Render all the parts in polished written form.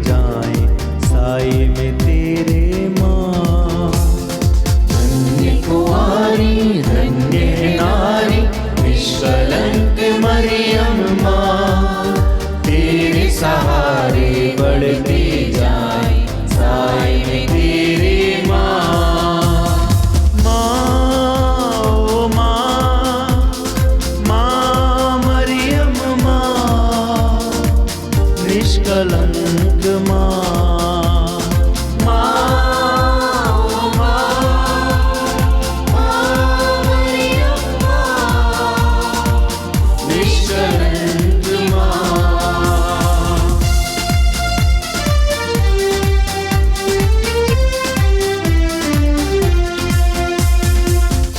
जाएं साए में तेरे माँ। धन्य कुंवारी धन्य है नारी निष्कलंक मरियम माँ, तेरे सहारे बढ़ते जाएं साए में तेरे माँ। माँ ओ माँ, माँ मरियम माँ, निष्कलंक माँ।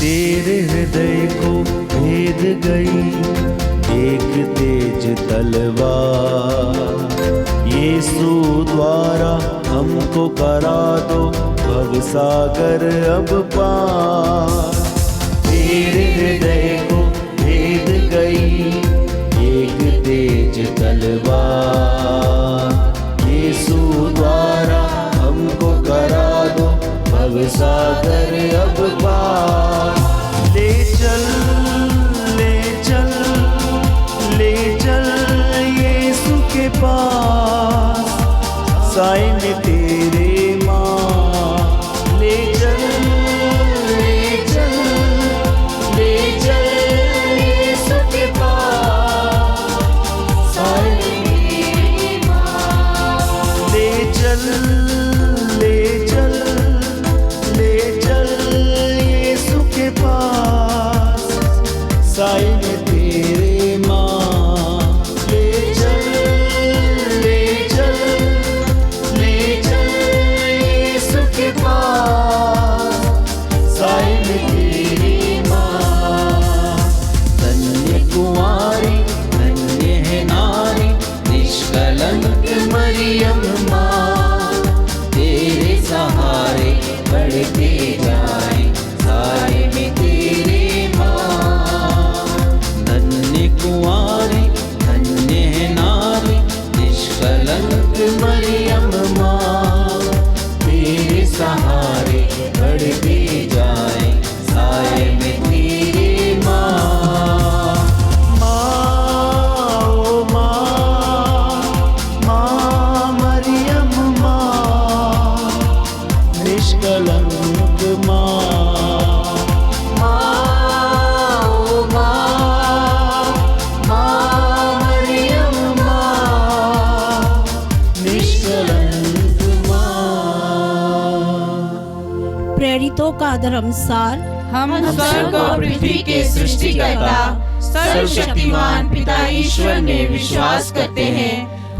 तेरे हृदय को भेद गई एक तेज तलवार, यीशु द्वारा हमको करा दो भवसागर अब पार। तेरे हृदय को भेद गई एक तेज तलवार, यीशु द्वारा हमको करा दो भवसागर अब पार। ले चल ले चल ले चल यीशु के पास, साए में तेरे माँ। ले चल ले चल ले चल यीशु के पास, साए में तेरे माँ। ले चल ले चल ले चल यीशु के पास, साए में तेरे माँ। ले चल ले चल ले चल यीशु के पास, साए में तेरे माँ। धन्य कुंवारी धन्य है नारी निष्कलंक मरियम माँ, तेरे सहारे बढ़ते जाएं साए में तेरे माँ। धन्य कुंवारी धन्य है नारी निष्कलंक मरियम माँ, तेरे सहारे बढ़ते जाएं साए में तेरे माँ। माँ ओ माँ, माँ मरियम माँ, निष्कलंक माँ। माँ ओ माँ, माँ मरियम माँ, निष्कलंक माँ। प्रेरितों का धर्मसार। हम स्वर्ग और पृथ्वी के सृष्टिकर्ता सर्वशक्तिमान पिता ईश्वर में विश्वास करते हैं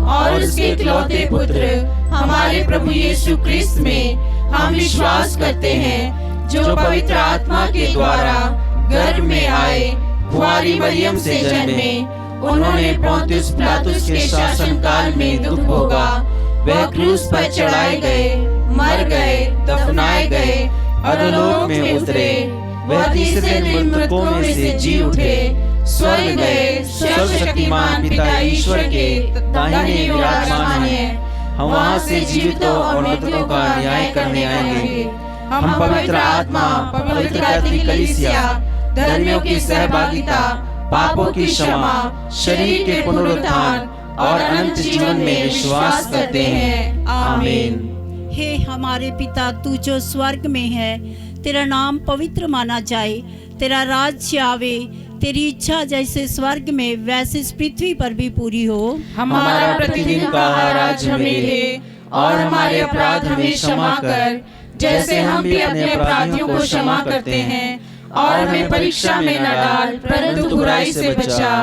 और उसके इकलौते पुत्र हमारे प्रभु यीशु क्रिस्त में हम विश्वास करते हैं, जो पवित्र आत्मा के द्वारा गर्भ में आए, कुंवारी मरियम से जन्मे। उन्होंने पोंतियुस पिलातुस के शासनकाल में दुख भोगा, वह क्रूस पर चढ़ाए गए, मर गए, दफनाए गए, अधोलोक में उतरे, वह तीसरे दिन मृतकों में से जी उठे, स्वर्ग गए, सर्वशक्तिमान पिता ईश्वर के दाहिने विराजमान है। हम वहाँ से जीवितों और मृतकों का न्याय करने आएंगे। हम पवित्र आत्मा, पवित्र कैथोलिक कलीसिया, धर्मियों की सहभागिता, पापों की क्षमा, शरीर के पुनरुत्थान और अनंत जीवन में विश्वास करते हैं। आमीन। हे हमारे पिता, तू जो स्वर्ग में है, तेरा नाम पवित्र माना जाए, तेरा राज्य आवे, तेरी इच्छा जैसे स्वर्ग में वैसे इस पृथ्वी पर भी पूरी हो। हमारा प्रतिदिन का आहार आज हमें दे, और हमारे अपराध हमें क्षमा कर, जैसे हम भी अपने अपराधियों को क्षमा करते हैं, और हमें परीक्षा में न डाल, परंतु बुराई से बचा।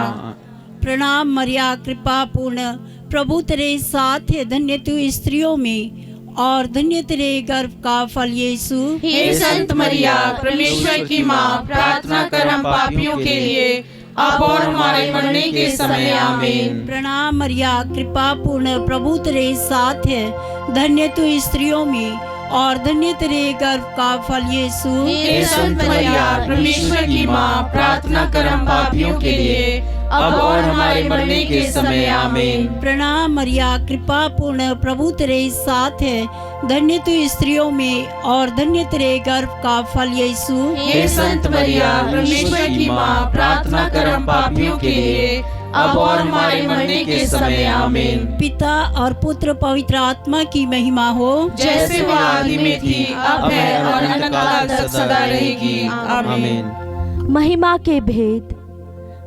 प्रणाम मरिया, कृपा पूर्ण, प्रभु तेरे साथ है, धन्य तू स्त्रियों में और धन्य तेरे गर्भ का फल यीशु। हे संत मरिया, परमेश्वर की माँ, प्रार्थना कर हम पापियों के लिए, अब और हमारे मरने के समय। आमीन। प्रणाम मरिया, कृपा पूर्ण, प्रभु तेरे साथ है, धन्य तू स्त्रियों में और धन्य तेरे गर्भ का फल यीशु। हे संत मरिया, परमेश्वर की माँ, प्रार्थना कर हम पापियों के लिए, अब और हमारे मरने के समय आमीन। प्रणाम मरिया, कृपा पूर्ण, प्रभु तेरे साथ है। धन्य तू स्त्रियों में और धन्य तेरे गर्भ का फल यीशु। हे संत मरिया, परमेश्वर की माँ, प्रार्थना कर हम पापियों के लिए, अब और हमारे मरने के समय आमीन। पिता और पुत्र पवित्र आत्मा की महिमा हो, जैसे वह आदि में थी, अब है और अनंतकाल तक सदा रहेगी। आमीन। महिमा के भेद।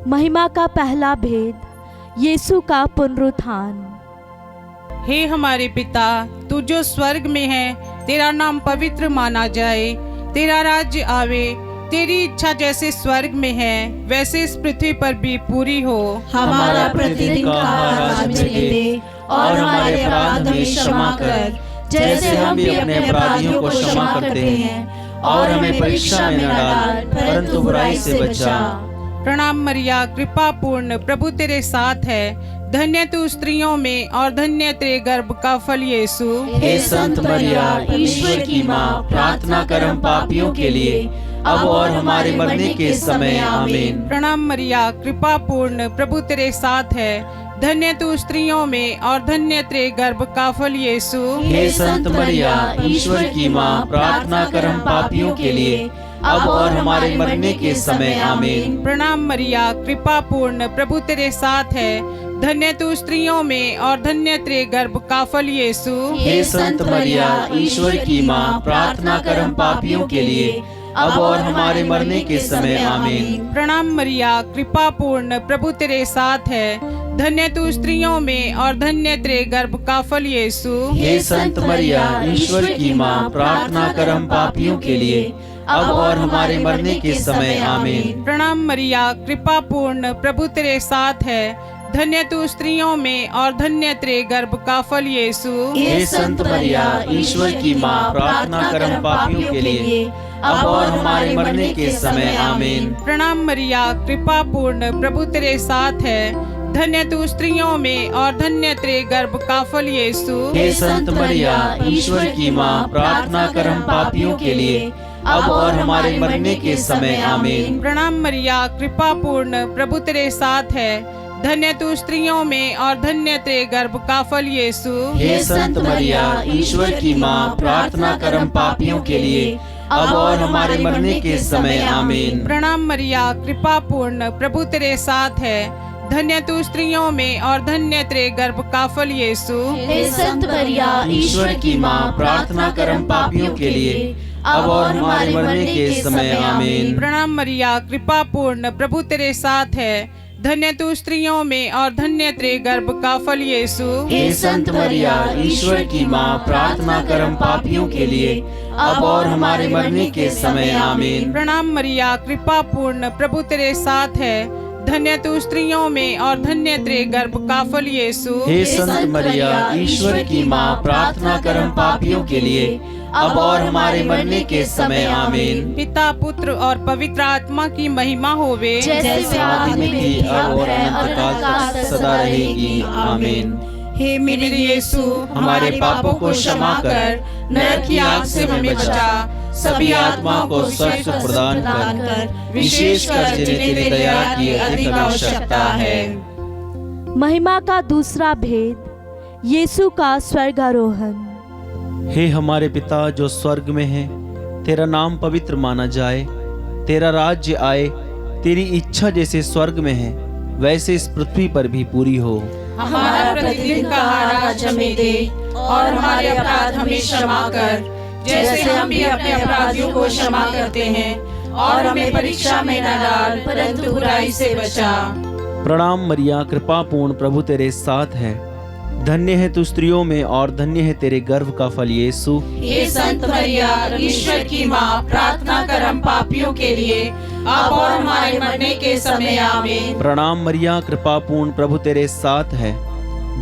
महिमा का पहला भेद, यीशु का पुनरुत्थान। हे हमारे पिता, तू जो स्वर्ग में है, तेरा नाम पवित्र माना जाए, तेरा राज्य आवे, तेरी इच्छा जैसे स्वर्ग में है वैसे इस पृथ्वी पर भी पूरी हो। हमारा प्रतिदिन का आहार आज हमें दे, और हमारे अपराध हमें क्षमा कर, जैसे हम भी अपने अपराधियों को क्षमा करते हैं, और हमें परीक्षा में न डाल, परंतु बुराई से बचा। प्रणाम मरिया, कृपा पूर्ण, प्रभु तेरे साथ है। धन्य तू स्त्रियों में और धन्य तेरे गर्भ का फल यीशु। हे संत मरिया, ईश्वर की माँ, प्रार्थना कर हम पापियों के लिए, अब और हमारे मरने के समय आमीन। प्रणाम मरिया, कृपा पूर्ण, प्रभु तेरे साथ है। धन्य तू स्त्रियों में और धन्य तेरे गर्भ का फल यीशु। हे संत मरिया, ईश्वर की माँ, प्रार्थना कर हम पापियों के लिए, अब और हमारे मरने के समय आमीन। प्रणाम मरिया, कृपा पूर्ण, प्रभु तेरे साथ है। धन्य तू स्त्रियों में और धन्य तेरे गर्भ का फल यीशु। हे संत मरिया, ईश्वर की माँ, प्रार्थना कर हम पापियों के लिए, अब और हमारे मरने के समय आमीन। प्रणाम मरिया, कृपा पूर्ण, प्रभु तेरे साथ है। धन्य तू स्त्रियों में और धन्य तेरे गर्भ का फल यीशु। हे संत मरिया, ईश्वर की माँ, प्रार्थना कर हम पापियों के लिए, अब और हमारे मरने के समय आमीन। प्रणाम मरिया, कृपा पूर्ण, प्रभु तेरे साथ है। धन्य तू स्त्रियों में और धन्य तेरे गर्भ का फल यीशु। हे संत मरिया, ईश्वर की माँ, प्रार्थना कर हम पापियों के लिए, अब और हमारे मरने के समय आमीन। प्रणाम मरिया, कृपा पूर्ण, प्रभु तेरे साथ है। धन्य तू स्त्रियों में और धन्य तेरे गर्भ का फल यीशु। हे संत मरिया, ईश्वर की माँ, प्रार्थना कर हम पापियों के लिए, अब और हमारे मरने के समय आमीन। प्रणाम मरिया, कृपा पूर्ण, प्रभु तेरे साथ है। धन्य तू स्त्रियों में और धन्य तेरे गर्भ का फल यीशु। हे संत मरिया, ईश्वर की माँ, प्रार्थना कर हम पापियों के लिए, अब और हमारे मरने के समय आमीन। प्रणाम मरिया, कृपा पूर्ण, प्रभु तेरे साथ है। धन्य तू स्त्रियों में और धन्य तेरे गर्भ का फल यीशु। हे संत मरिया, ईश्वर की माँ, प्रार्थना कर हम पापियों के लिए, अब और हमारे मरने के समय आमीन। प्रणाम मरिया, कृपा पूर्ण, प्रभु तेरे साथ है। धन्य तू स्त्रियों में और धन्य तेरे गर्भ का फल यीशु। हे संत मरिया, ईश्वर की माँ, प्रार्थना कर हम पापियों के लिए, अब और हमारे मरने के समय आमीन। प्रणाम मरिया, कृपा पूर्ण, प्रभु तेरे साथ है। धन्य तू स्त्रियों में और धन्य तेरे गर्भ का फल यीशु। हे संत मरिया, ईश्वर की माँ, प्रार्थना कर हम पापियों के लिए, अब और हमारे मरने के समय आमीन। पिता, पुत्र और पवित्र आत्मा की महिमा होवे, जैसे आदि में थी, अब और अनंतकाल तक सदा रहेगी। आमीन। हे मेरे यीशु, हमारे पापों को क्षमा कर, नरक की आग से हमें बचा, सभी आत्माओं को स्वर्ग सुख प्रदान कर, विशेषकर जिन्हें तेरी दया की अधिक आवश्यकता है। महिमा का दूसरा भेद, यीशु का स्वर्गारोहण। हे हमारे पिता जो स्वर्ग में है, तेरा नाम पवित्र माना जाए, तेरा राज्य आए, तेरी इच्छा जैसे स्वर्ग में है वैसे इस पृथ्वी पर भी पूरी हो। हमारा प्रतिदिन का आहार आज हमें दे, और हमारे अपराध हमें क्षमा कर, जैसे हम भी अपने अपराधियों को क्षमा करते हैं, और हमें परीक्षा में न डाल, परंतु बुराई से बचा। प्रणाम मरिया, कृपा पूर्ण, प्रभु तेरे साथ है। धन्य है तू स्त्रियों में और धन्य है तेरे गर्भ का फल यीशु। हे संत मरिया, ईश्वर की माँ, प्रार्थना कर हम पापियों के लिए, अब और हमारे मरने के समय आमीन। प्रणाम मरिया, कृपा पूर्ण, प्रभु तेरे साथ है।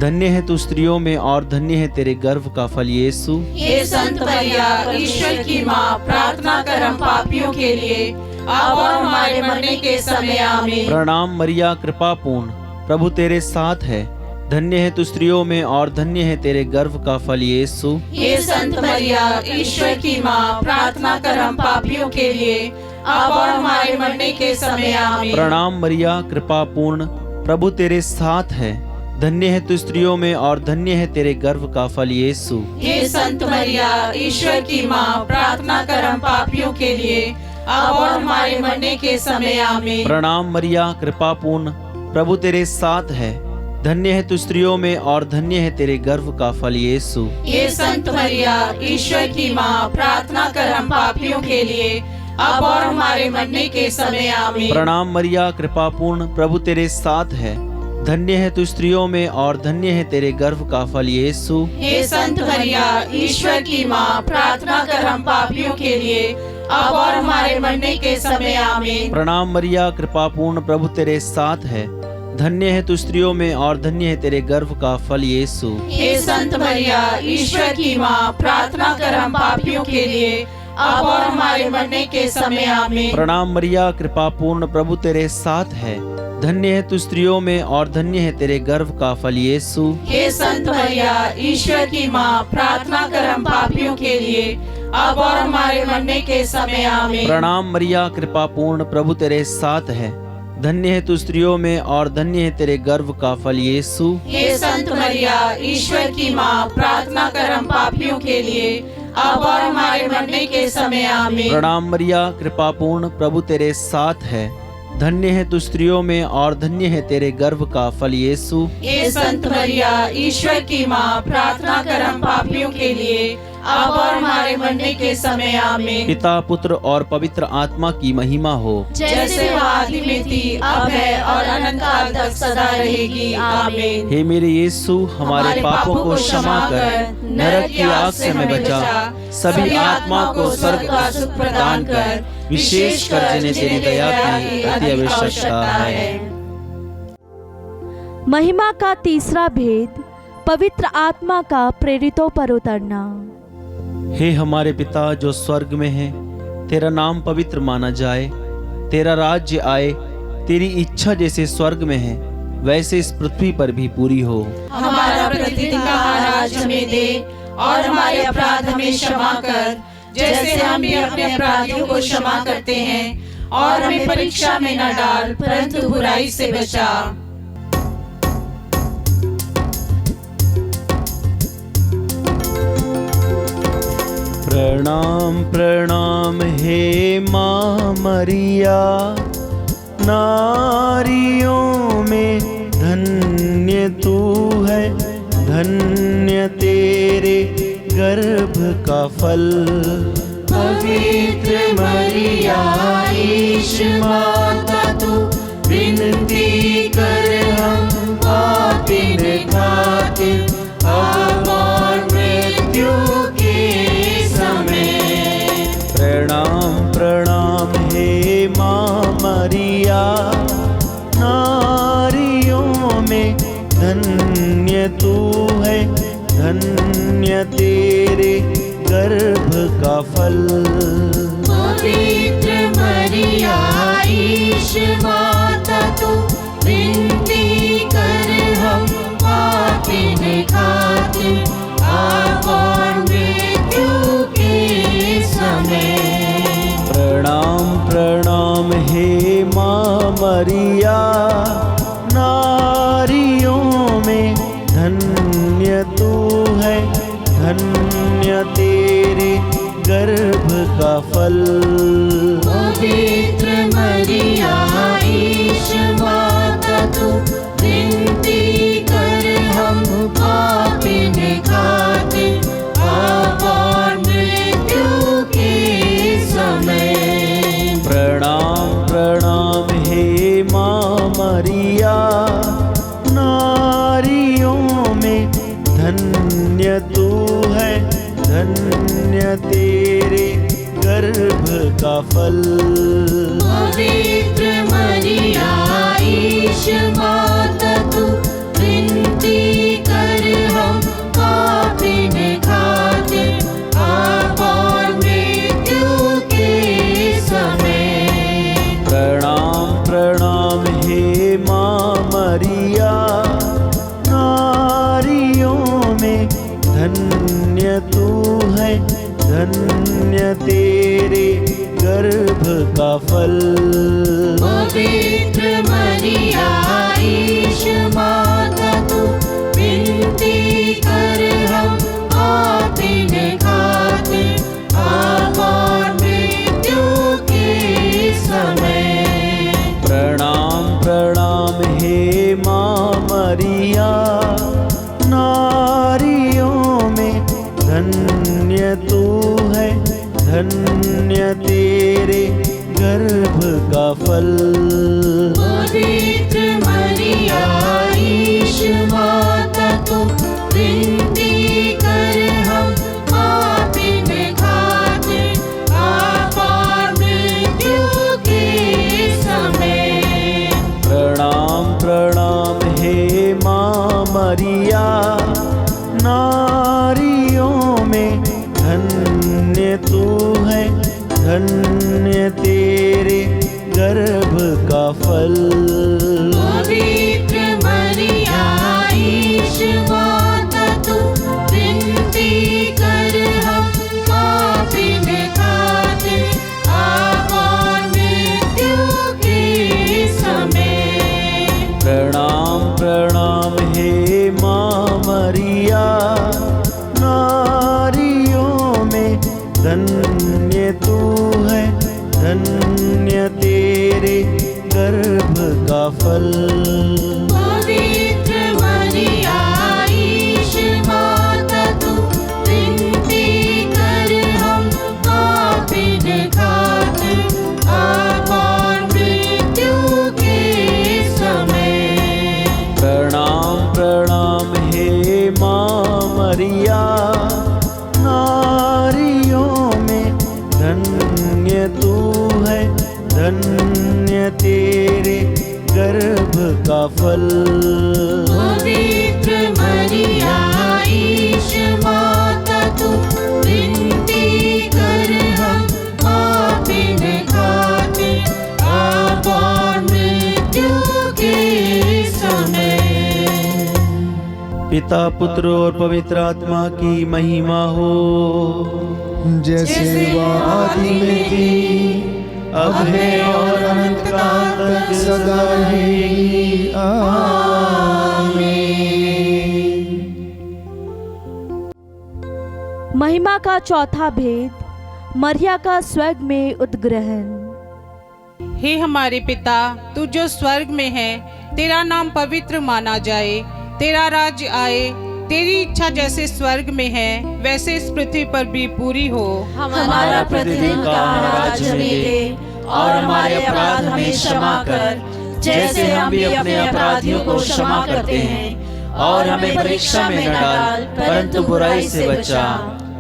धन्य है तू स्त्रियों में और धन्य है तेरे गर्भ का फल यीशु। हे संत मरिया, ईश्वर की माँ, प्रार्थना कर हम पापियों के लिए, अब और हमारे मरने के समय आमीन। प्रणाम मरिया, कृपा पूर्ण, प्रभु तेरे साथ है। धन्य है तू स्त्रियों में और धन्य है तेरे गर्भ का फल यीशु। हे संत मरिया, ईश्वर की माँ, प्रार्थना कर हम पापियों के लिए, अब और हमारे मरने के समय आमीन। प्रणाम मरिया, कृपा पूर्ण, प्रभु तेरे साथ है। धन्य है तू स्त्रियों में और धन्य है तेरे गर्भ का फल यीशु। हे संत मरिया, ईश्वर की माँ, प्रार्थना कर हम पापियों के लिए, अब और हमारे मरने के समय आमीन। प्रणाम मरिया, कृपा पूर्ण, प्रभु तेरे साथ है। धन्य है तू स्त्रियों में और धन्य है तेरे गर्भ का फल यीशु। हे संत मरिया, ईश्वर की माँ, प्रार्थना कर हम पापियों के लिए, अब और हमारे मरने के समय आमीन। प्रणाम मरिया, कृपा पूर्ण, प्रभु तेरे साथ है। धन्य है तू स्त्रियों में और धन्य है तेरे गर्भ का फल यीशु। हे संत मरिया, ईश्वर की माँ, प्रार्थना कर हम पापियों के लिए, अब और हमारे मरने के समय आमीन। प्रणाम मरिया, कृपा पूर्ण, प्रभु तेरे साथ है। धन्य है तू स्त्रियों में और धन्य है तेरे गर्भ का फल यीशु। हे संत मरिया, ईश्वर की माँ, प्रार्थना कर हम पापियों के लिए, अब और हमारे मरने के समय आमीन। प्रणाम मरिया, कृपा पूर्ण, प्रभु तेरे साथ है। धन्य है तू स्त्रियों में और धन्य है तेरे गर्भ का फल यीशु। हे संत मरिया, ईश्वर की माँ, प्रार्थना कर हम पापियों के लिए, अब और हमारे मरने के समय आमीन। प्रणाम मरिया, कृपा पूर्ण, प्रभु तेरे साथ है। धन्य है तू स्त्रियों में और धन्य है तेरे गर्भ का फल यीशु। हे संत मरिया, ईश्वर की माँ, प्रार्थना कर हम पापियों के लिए, अब और हमारे मरने के समय आमीन। प्रणाम मरिया, कृपा पूर्ण, प्रभु तेरे साथ है। धन्य है तू स्त्रियों में और धन्य है तेरे गर्भ का फल यीशु। हे संत मरिया, ईश्वर की माँ, प्रार्थना कर हम पापियों के लिए, अब और हमारे मरने के समय आमीन। पिता, पुत्र और पवित्र आत्मा की महिमा हो, जैसे वो आदि में थी, अब है और अनंत काल तक सदा रहेगी आमीन। हे मेरे यीशु, हमारे पापों को क्षमा कर, नरक की आग से हमें बचा, सभी आत्मा को स्वर्ग का सुख प्रदान कर, विशेषकर जिन्हें तेरी दया की अति आवश्यकता है। महिमा का तीसरा भेद, पवित्र आत्मा का प्रेरितों पर उतरना। हे हमारे पिता जो स्वर्ग में है, तेरा नाम पवित्र माना जाए, तेरा राज्य आए, तेरी इच्छा जैसे स्वर्ग में है वैसे इस पृथ्वी पर भी पूरी हो। हमारा प्रतिदिन का आहार आज हमें दे, और हमारे अपराध हमें क्षमा कर, जैसे हम भी अपने अपराधियों को क्षमा करते हैं, और हमें परीक्षा में न डाल, परंतु बुराई से बचा। प्रणाम प्रणाम हे माँ मरिया, नारियों में धन्य तू है, धन्य तेरे गर्भ का फल। पवित्र मरिया, ईश माता तू, विनती कर हम पापिन खातिर, अब और मृत्यु के समय। प्रणाम प्रणाम हे माँ मरिया, नारियों में धन्य तू है, धन्य तेरे गर्भ का फल। पवित्र मरिया, ईश माता तू, विनती कर हम पापिन खातिर, अब और मृत्यु के समय। प्रणाम प्रणाम हे माँ मरिया, नारियों में धन्य तू है, धन्य तेरे गर्भ का फल। पवित्र मरिया, ईश माता तू, विनती कर हम पापिन खातिर, अब और मृत्यु के समय। प्रणाम प्रणाम हे माँ मरिया, नारियों में धन्य तू है, धन्य तेरे गर्भ का फल। पवित्र मरिया, ईश माता तू, विनती कर हम पापिन खातिर, अब और मृत्यु के समय। प्रणाम प्रणाम हे माँ मरिया, नारियों में धन्य तू है, धन्य तेरे गर्भ का फल। पवित्र मरिया ईश माता तू विनती कर हम पापिन खातिर अब और मृत्यु के समय। प्रणाम प्रणाम हे माँ मरिया, नारियों में धन्य तू है, धन्य तेरे गर्भ का फल। पवित्र मरिया ईश माता तू विनती कर हम पापिन खातिर अब और मृत्यु के समय। प्रणाम प्रणाम हे माँ मरिया, नारियों में धन्य तू है, धन्य तेरे गर्भ का फल। पवित्र मरिया ईश माता तू विनती कर हम पापिन खातिर अब और मृत्यु के समय। प्रणाम प्रणाम हे माँ मरिया, नारियों में धन्य तू है, धन्य तेरे गर्भ का फल। पवित्र मरिया ईश माता तू विनती कर हम पापिन खातिर अब और मृत्यु के समय। प्रणाम प्रणाम हे माँ मरिया, नारियों में धन्य तू है, धन्य तेरे गर्भ का फल। पवित्र मरिया ईश माता तू विनती कर हम पापिन खातिर अब और मृत्यु के समय। पिता पुत्र और पवित्र आत्मा की महिमा हो, जैसे वह आदि में थी, अब है और अनंत काल तक सदा रहेगी। आमीन। महिमा का चौथा भेद, मरिया का स्वर्ग में उद्ग्रहण। हे हमारे पिता, तू जो स्वर्ग में है, तेरा नाम पवित्र माना जाए, तेरा राज्य आए, तेरी इच्छा जैसे स्वर्ग में है वैसे इस पृथ्वी पर भी पूरी हो। हमारा प्रतिदिन का आज हमें दे, और हमारे अपराध हमें क्षमा कर, जैसे हम भी अपने अपराधियों को क्षमा करते हैं, और हमें परीक्षा में न डाल, परंतु बुराई से बचा।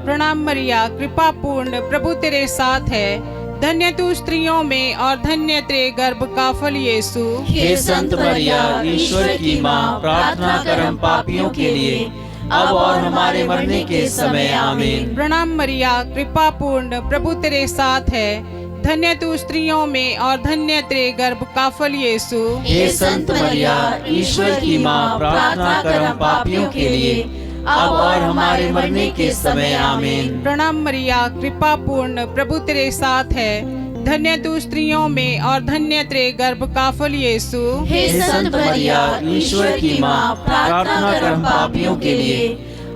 प्रणाम मरिया, कृपा पूर्ण, प्रभु तेरे साथ है, धन्य तू स्त्रियों में और धन्य तेरे गर्भ का फल यीशु। हे संत मरिया, ईश्वर की माँ, प्रार्थना कर हम पापियों के लिए, अब और हमारे मरने के समय। आमीन। प्रणाम मरिया, कृपा पूर्ण, प्रभु तेरे साथ है, धन्य तू स्त्रियों में और धन्य तेरे गर्भ का फल यीशु। हे संत मरिया, ईश्वर की माँ, प्रार्थना कर हम पापियों के लिए, अब और हमारे मरने के समय। आमीन। प्रणाम मरिया, कृपा पूर्ण, प्रभु तेरे साथ है, धन्य तू स्त्रियों में और धन्य तेरे गर्भ का फल यीशु। हे संत मरिया, ईश्वर की माँ, प्रार्थना कर हम पापियों के लिए,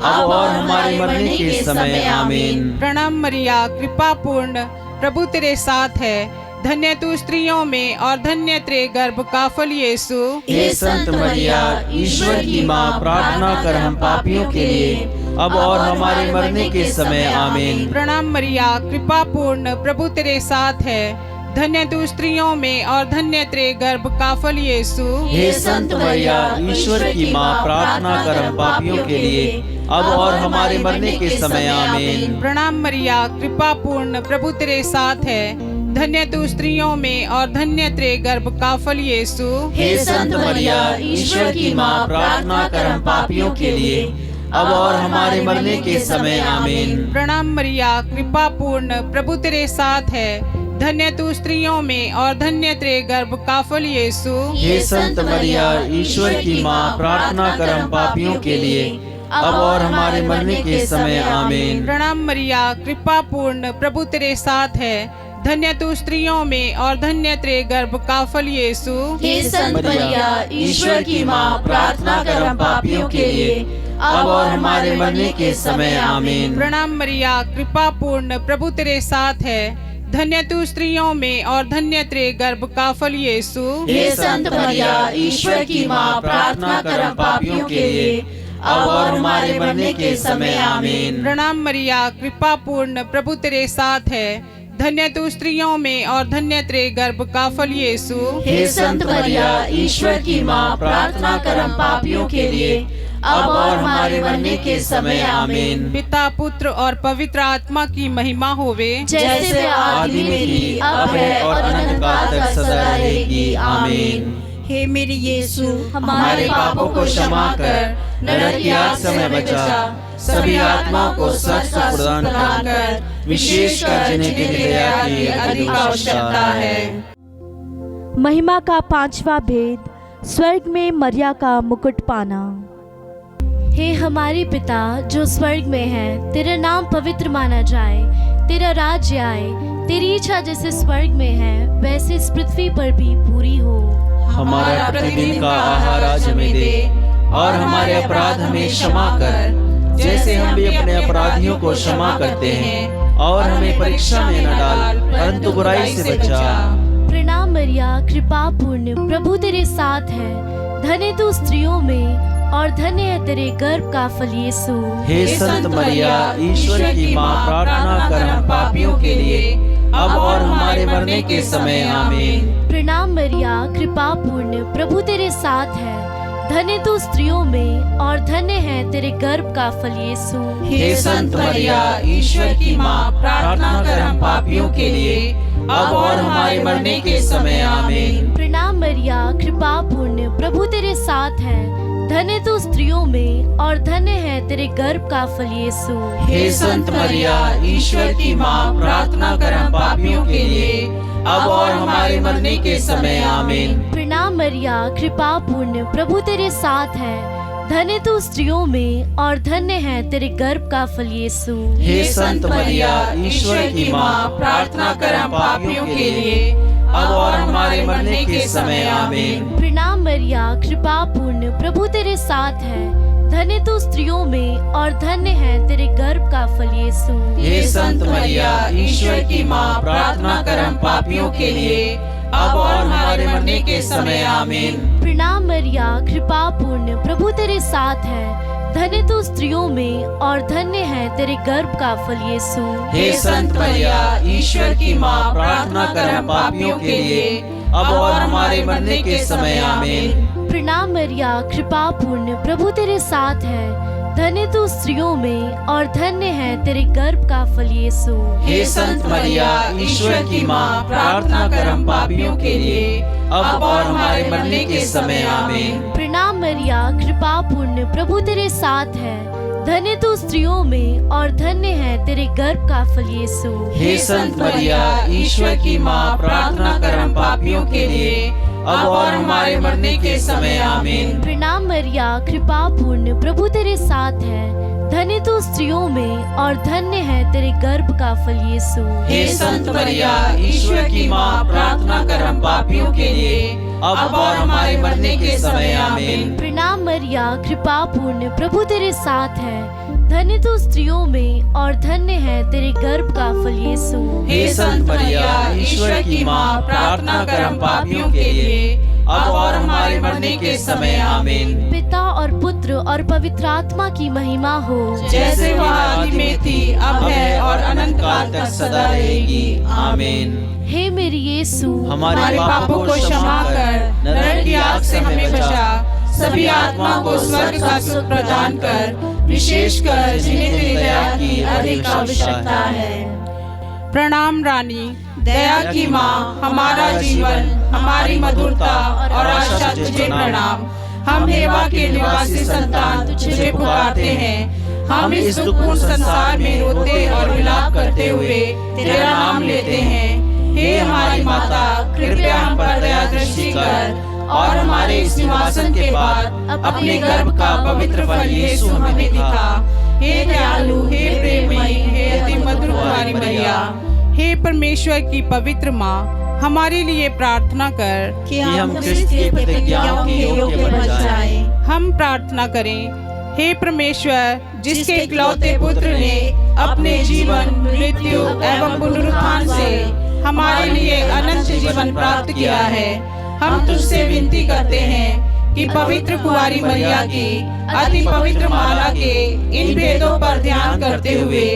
अब और हमारे मरने के समय। आमीन। प्रणाम मरिया, कृपा पूर्ण, प्रभु तेरे साथ है, धन्य तू स्त्रियों में और धन्य तेरे गर्भ का फल यीशु। हे संत मरिया, ईश्वर की माँ, प्रार्थना कर हम पापियों के लिए, अब और हमारे मरने के समय। आमीन। प्रणाम मरिया, कृपा पूर्ण, प्रभु तेरे साथ है, धन्य तू स्त्रियों में और धन्य तेरे गर्भ का फल यीशु। हे संत मरिया, ईश्वर की माँ, प्रार्थना कर हम पापियों के लिए, अब और हमारे मरने के समय। आमीन। प्रणाम मरिया, कृपा पूर्ण, प्रभु तेरे साथ है, धन्य तू स्त्रियों में और धन्य तेरे गर्भ का फल यीशु। हे संत मरिया, ईश्वर की माँ, प्रार्थना कर हम पापियों के लिए, अब और हमारे मरने के समय। आमीन। प्रणाम मरिया, कृपा पूर्ण, प्रभु तेरे साथ है, धन्य तू स्त्रियों में और धन्य तेरे गर्भ का फल यीशु। हे संत मरिया, ईश्वर की माँ, प्रार्थना कर हम पापियों के लिए, अब और हमारे मरने के समय। आमीन। प्रणाम मरिया, कृपा पूर्ण, प्रभु तेरे साथ है, धन्य तू स्त्रियों में और धन्य तेरे गर्भ का फल यीशु। हे संत मरिया, ईश्वर की माँ, प्रार्थना कर हम पापियों के लिए, अब और हमारे मरने के समय। आमीन। प्रणाम मरिया, कृपा पूर्ण, प्रभु तेरे साथ है। धन्य तू स्त्रियों में और धन्य तेरे गर्भ का फल यीशु। हे संत मरिया, ईश्वर की माँ, प्रार्थना कर हम पापियों के लिए, अब और हमारे मरने के समय। आमीन। प्रणाम मरिया, कृपा पूर्ण, प्रभु तेरे साथ है। धन्य तू स्त्रियों में और धन्य तेरे गर्भ का फल यीशु। हे संत मरिया, ईश्वर की माँ, प्रार्थना कर हम पापियों के लिए, अब और हमारे मरने के समय। आमीन। पिता, पुत्र और पवित्र आत्मा की महिमा होवे, जैसे आदि में थी, अब है और अनंत काल तक सदा रहेगी। आमीन। हे मेरे यीशु, हमारे पापों को क्षमा कर, नरक की आग से हमें बचा, सभी आत्माओं को स्वर्ग का सुख प्रदान कर, विशेषकर जिन्हें तेरी दया की अधिक आवश्यकता है। महिमा का पांचवा भेद, स्वर्ग में मरिया का मुकुट पाना। हे हमारे पिता जो स्वर्ग में है, तेरा नाम पवित्र माना जाए, तेरा राज्य आए, तेरी इच्छा जैसे स्वर्ग में है वैसे इस पृथ्वी पर भी पूरी हो। हमारा प्रतिदिन का आहार आज हमें दे, और हमारे अपराध हमें क्षमा कर, जैसे हम भी अपने अपराधियों को क्षमा करते हैं, और हमें परीक्षा में न डाल, परंतु बुराई से बचा। प्रणाम मरिया, कृपा पूर्ण, प्रभु तेरे साथ है। धन्य तू स्त्रियों में और धन्य है तेरे गर्भ का फल यीशु। हे संत मरिया, ईश्वर की माँ, प्रार्थना कर हम पापियों के लिए, अब और हमारे मरने के समय। आमीन। प्रणाम मरिया, कृपा पूर्ण, प्रभु तेरे साथ है। धन्य तू स्त्रियों में और धन्य है तेरे गर्भ का फल यीशु। हे संत मरिया, ईश्वर की माँ, प्रार्थना कर हम पापियों के लिए, अब और हमारे मरने के समय। आमीन। प्रणाम मरिया, कृपा पूर्ण, प्रभु तेरे साथ है। धन्य तू स्त्रियों में और धन्य है तेरे गर्भ का फल यीशु। हे संत मरिया, ईश्वर की माँ, प्रार्थना कर हम पापियों के लिए, अब और हमारे मरने के समय। आमीन। प्रणाम मरिया, कृपा पूर्ण, प्रभु तेरे साथ है। धन्य तू स्त्रियों में और धन्य है तेरे गर्भ का फल यीशु। हे संत मरिया, ईश्वर की माँ, प्रार्थना कर हम पापियों के लिए, अब और हमारे मरने के समय। आमीन। प्रणाम मरिया, कृपा पूर्ण, प्रभु तेरे साथ है। धन्य तू स्त्रियों में और धन्य है तेरे गर्भ का फल यीशु। हे संत मरिया, ईश्वर की माँ, प्रार्थना कर हम पापियों के लिए, अब और हमारे मरने के समय। आमीन। प्रणाम मरिया, कृपा पूर्ण, प्रभु तेरे साथ है। धन्य तू स्त्रियों में और धन्य है तेरे गर्भ का फल यीशु। हे संत मरिया, ईश्वर की माँ, प्रार्थना कर हम पापियों के लिए, अब और हमारे मरने के समय। आमीन। प्रणाम मरिया, कृपा पूर्ण, प्रभु तेरे साथ है। धन्य तू स्त्रियों में और धन्य है तेरे गर्भ का फल यीशु। हे संत मरिया, ईश्वर की माँ, प्रार्थना कर हम पापियों के लिए, अब और हमारे मरने के समय। आमीन। प्रणाम मरिया, कृपा पूर्ण, प्रभु तेरे साथ है। धन्य तू स्त्रियों में और धन्य है तेरे गर्भ का फल यीशु। हे संत मरिया, ईश्वर की माँ, प्रार्थना कर हम पापियों के लिए, अब और हमारे मरने के समय। आमीन। प्रणाम मरिया, कृपा पूर्ण, प्रभु तेरे साथ है। धन्य तू स्त्रियों में और धन्य है तेरे गर्भ का फल यीशु। हे संत मरिया, ईश्वर की माँ, प्रार्थना कर हम पापियों के लिए, अब और हमारे मरने के समय। आमीन। प्रणाम मरिया, कृपा पूर्ण, प्रभु तेरे साथ है। धन्य तू स्त्रियों में और धन्य है तेरे गर्भ का फल यीशु। हे संत मरिया, ईश्वर की माँ, प्रार्थना कर हम पापियों के लिए, अब और हमारे मरने के समय। आमीन। पिता और पुत्र और पवित्र आत्मा की महिमा हो, जैसे वह आदि में थी, अब है और अनंत काल तक सदा रहेगी। आमीन। हे मेरे यीशु, हमारे पापों को क्षमा कर, नरक की आग से हमें बचा, सभी आत्माओं को स्वर्ग का सुख प्रदान कर, विशेषकर जिन्हें तेरी दया की अधिक आवश्यकता है। प्रणाम रानी, दया की माँ, हमारा जीवन, हमारी मधुरता और आशा तुझे प्रणाम। हम हेवा के निवासी संतान तुझे पुकारते हैं। हम इस दुखपूर्ण संसार में रोते और विलाप करते हुए तेरा नाम लेते हैं। हे हमारी माता, कृपया हम पर दया दृष्टि कर और हमारे इस निवासन के बाद अपने गर्भ का पवित्र फल यीशु हमें दिखा। हे दयालु, हे प्रेममयी, हे अति मधुर कुमारी मरिया, हे परमेश्वर की पवित्र माँ, हमारे लिए प्रार्थना कर कि हम क्रिस्त की प्रतिज्ञाओं के योग्य बन जाएं। हम प्रार्थना करें। हे परमेश्वर, जिसके इकलौते पुत्र ने अपने जीवन, मृत्यु एवं पुनरुत्थान से हमारे लिए अनंत जीवन प्राप्त किया है, हम तुझसे विनती करते हैं कि पवित्र कुंवारी मरिया की अति पवित्र माला के इन भेदों पर ध्यान करते हुए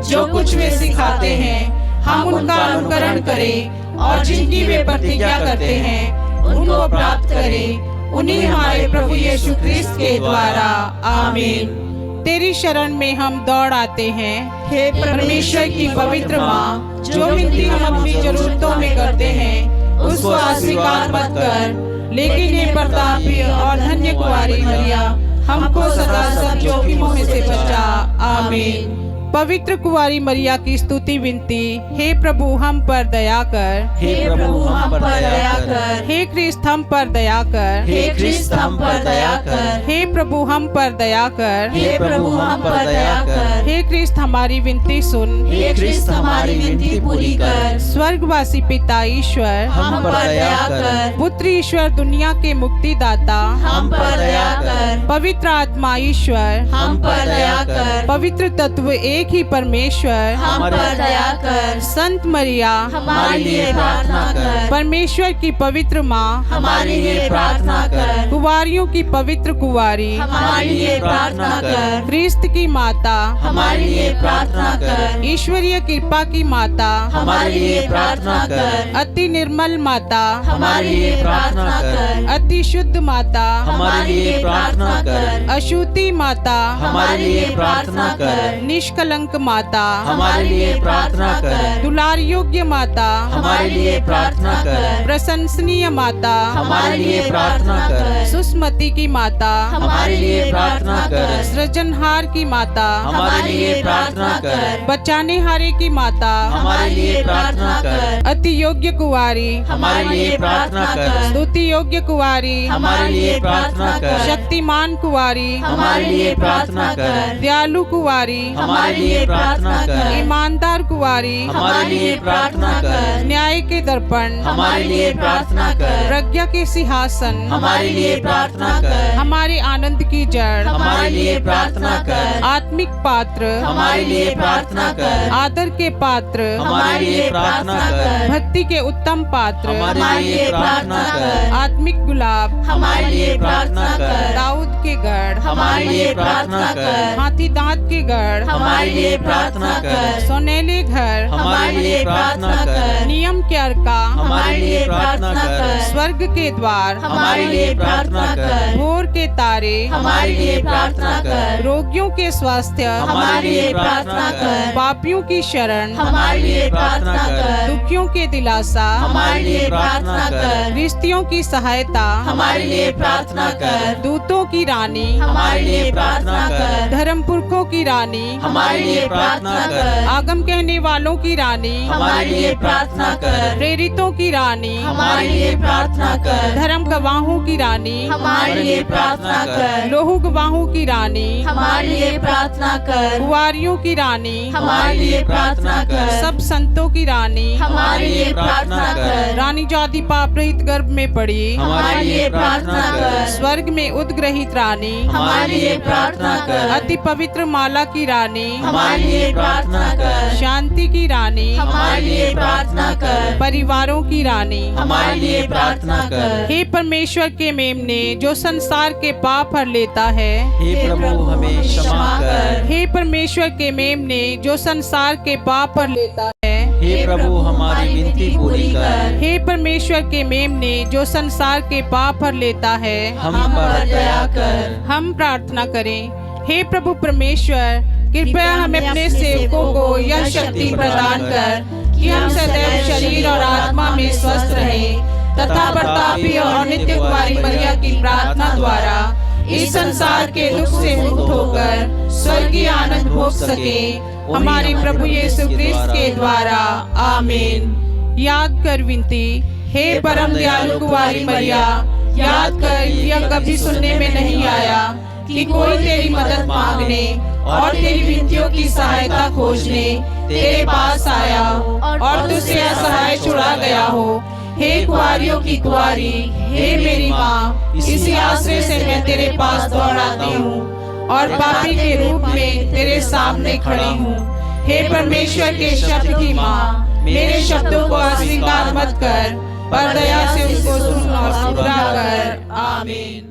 जो कुछ वे सिखाते हैं, हम उनका अनुकरण करें और जिनकी वे प्रतिज्ञा करते हैं उनको प्राप्त करें। उन्हीं हमारे प्रभु यीशु क्रिस्त के द्वारा, आमीन। तेरी शरण में हम दौड़ आते हैं। हे परमेश्वर की पवित्र माँ, जो विनती हम अपनी जरूरतों में करते हैं उसको अस्वीकार मत कर, लेकिन ये प्रतापी और धन्य कुंवारी मरिया, हमको सदा सब जोखिमों में से बचा। आमीन। पवित्र कुंवारी मरिया की स्तुति विनती। हे प्रभु हम पर दया कर, हे प्रभु हम पर दया कर, हे क्रिस्त हम पर दया कर, हे क्रिस्त हम पर दया कर, हे प्रभु हम पर दया कर, हे प्रभु हम पर दया कर, हे क्रिस्त हमारी विनती सुन, हे क्रिस्त हमारी विनती पूरी कर। स्वर्गवासी पिता ईश्वर, हम पर दया कर, पुत्र ईश्वर दुनिया के मुक्तिदाता, हम पर दया कर, पवित्र आत्मा ईश्वर, हम पर दया कर, पवित्र तत्व एक ही परमेश्वर, हम पर दया कर। संत मरिया हमारे लिए प्रार्थना कर, परमेश्वर की पवित्र माँ, हमारे लिए प्रार्थना कर, कुंवारियों की पवित्र कुंवारी, हमारे लिए प्रार्थना कर, क्रिस्त की माता, हमारे लिए प्रार्थना कर, ईश्वरीय कृपा की माता, हमारे लिए प्रार्थना कर, अति निर्मल माता, हमारे लिए प्रार्थना कर, अति शुद्ध माता, हमारे लिए प्रार्थना कर, अशुद्धि माता, हमारे लिए प्रार्थना कर, निष्कलंक माता, हमारे लिए प्रार्थना कर, दुलार योग्य माता, हमारे लिए प्रार्थना कर, प्रशंसनीय माता, हमारे लिए प्रार्थना कर, सुस्मति की माता, हमारे लिए प्रार्थना कर, सृजनहार की माता, हमारे लिए प्रार्थना कर, बचाने हारे की माता, हमारे लिए प्रार्थना कर, अति योग्य कुंवारी, हमारे लिए प्रार्थना कर, स्तुति योग्य कुंवारी, हमारे लिए प्रार्थना कर, शक्तिमान कुंवारी, हमारे लिए प्रार्थना कर, दयालु कुंवारी, हमारे लिए प्रार्थना कर, ईमानदार कुंवारी, हमारे लिए प्रार्थना कर, न्याय के दर्पण, हमारे लिए प्रार्थना कर, प्रज्ञा के सिंहासन, हमारे लिए प्रार्थना कर, हमारे आनंद की जड़, हमारे लिए प्रार्थना कर, आत्मिक पात्र, हमारे लिए प्रार्थना कर, आदर के पात्र, हमारे लिए प्रार्थना कर, भक्ति के उत्तम पात्र, हमारे लिए प्रार्थना कर, आत्मिक गुलाब, हमारे लिए प्रार्थना कर, दाऊद के गढ़, हमारे लिए प्रार्थना कर, हाथी दांत के गढ़, हमारे लिए प्रार्थना कर, सोनेले घर, हमारे लिए प्रार्थना कर, नियम के अर्का, हमारे लिए प्रार्थना कर, स्वर्ग के द्वार, हमारे लिए प्रार्थना कर, भोर के तारे, हमारे लिए प्रार्थना कर, रोगियों के स्वास्थ्य, हमारे लिए प्रार्थना कर, पापियों की शरण, हमारे लिए प्रार्थना कर, दुखियों के दिलासा, हमारे लिए प्रार्थना कर, रिश्तियों की सहायता, हमारे लिए प्रार्थना कर, दूतों की रानी, हमारे लिए प्रार्थना कर, धर्म पुरखों की रानी, हमारे लिए प्रार्थना कर, आगम कहने वालों की रानी, हमारे लिए प्रार्थना कर, प्रेरितों की रानी, हमारे लिए प्रार्थना कर, धर्म गवाहों की रानी, हमारे लिए प्रार्थना कर, लोहू गवाहों की रानी, हमारे लिए प्रार्थना कर, कुंवारियों की रानी, हमारे लिए प्रार्थना कर, सब संतों की रानी, हमारे लिए प्रार्थना कर, रानी जाति पाप रहित गर्भ में पड़ी, हमारे लिए प्रार्थना कर, स्वर्ग में उद्ग्रहित रानी, हमारे लिए प्रार्थना कर, अति पवित्र माला की रानी, हमारे लिए प्रार्थना कर, शांति की रानी, हमारे लिए प्रार्थना कर, परिवारों की रानी, हमारे लिए प्रार्थना कर। हे परमेश्वर के मेमने जो संसार के पाप हर लेता है, हे प्रभु हमें क्षमा कर, हे परमेश्वर के मेमने जो संसार के पाप हर लेता है, हे प्रभु हमारी विनती पूरी कर, हे परमेश्वर के मेमने जो संसार के पाप हर लेता है, हम पर दया कर। हम प्रार्थना करें। हे प्रभु परमेश्वर, कृपया हमें अपने सेवकों को यह शक्ति प्रदान कर कि हम सदैव शरीर और आत्मा में स्वस्थ रहें तथा प्रतापी और नित्य कुंवारी मरिया की प्रार्थना द्वारा इस संसार के दुख से मुक्त होकर स्वर्गीय आनंद भोग सके, हमारे प्रभु यीशु क्रिस्त के द्वारा, आमीन। याद कर विनती। हे परम दयालु कुंवारी मरिया, याद कर यह कभी सुनने में नहीं आया कि कोई तेरी मदद मांगने और तेरी विनतियों की सहायता खोजने तेरे पास आया और तुझसे असहाय छुड़ा गया हो। हे कुंवारियों की कुंवारी, हे मेरी माँ, इसी आश्रय से मैं तेरे पास दौड़ आती हूँ और पापी के रूप में तेरे सामने खड़ी हूँ। हे परमेश्वर के शब्द की माँ, मेरे शब्दों को अस्वीकार मत कर, पर दया से उसको सुन और पूरा कर। आमीन।